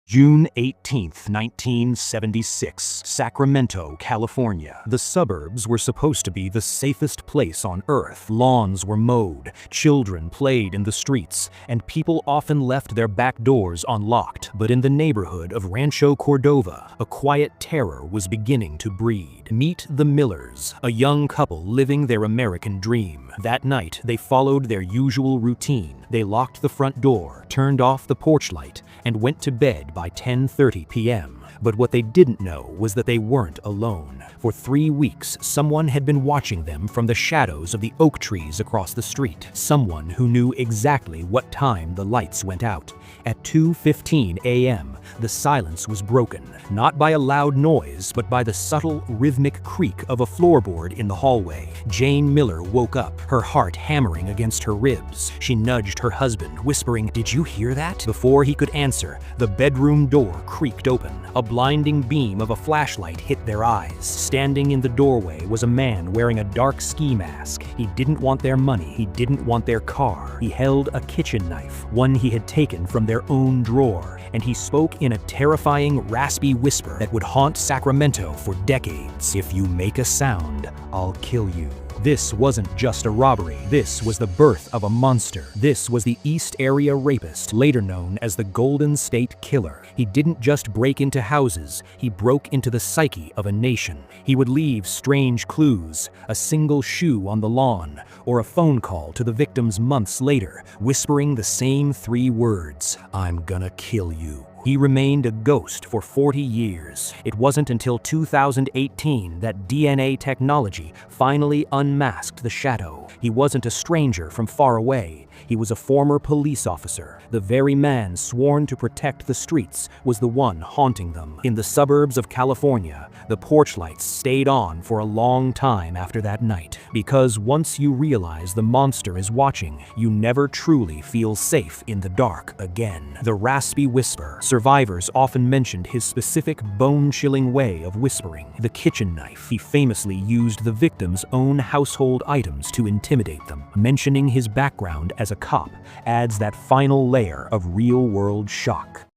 June 18, 1976, Sacramento, California. The suburbs were supposed to be the safest place on earth. Lawns were mowed, children played in the streets, and people often left their back doors unlocked. But in the neighborhood of Rancho Cordova, a quiet terror was beginning to breed. Meet the Millers, a young couple living their American dream. That night, they followed their usual routine. They locked the front door, turned off the porch light, and went to bed by 10:30 p.m. But what they didn't know was that they weren't alone. For 3 weeks, someone had been watching them from the shadows of the oak trees across the street. Someone who knew exactly what time the lights went out. At 2:15 a.m., the silence was broken, not by a loud noise, but by the subtle, rhythmic creak of a floorboard in the hallway. Jane Miller woke up, her heart hammering against her ribs. She nudged her husband, whispering, "Did you hear that?" Before he could answer, the bedroom door creaked open. A blinding beam of a flashlight hit their eyes. Standing in the doorway was a man wearing a dark ski mask. He didn't want their money. He didn't want their car. He held a kitchen knife, one he had taken from their own drawer, and he spoke in a terrifying, raspy whisper that would haunt Sacramento for decades. "If you make a sound, I'll kill you." This wasn't just a robbery. This was the birth of a monster. This was the East Area Rapist, later known as the Golden State Killer. He didn't just break into houses, he broke into the psyche of a nation. He would leave strange clues, a single shoe on the lawn, or a phone call to the victims months later, whispering the same 3 words, "I'm gonna kill you." He remained a ghost for 40 years. It wasn't until 2018 that DNA technology finally unmasked the shadow. He wasn't a stranger from far away. He was a former police officer. The very man sworn to protect the streets was the one haunting them. In the suburbs of California, the porch lights stayed on for a long time after that night. Because once you realize the monster is watching, you never truly feel safe in the dark again. The raspy whisper. Survivors often mentioned his specific bone-chilling way of whispering. The kitchen knife. He famously used the victim's own household items to intimidate them. Mentioning his background as a cop adds that final layer of real-world shock.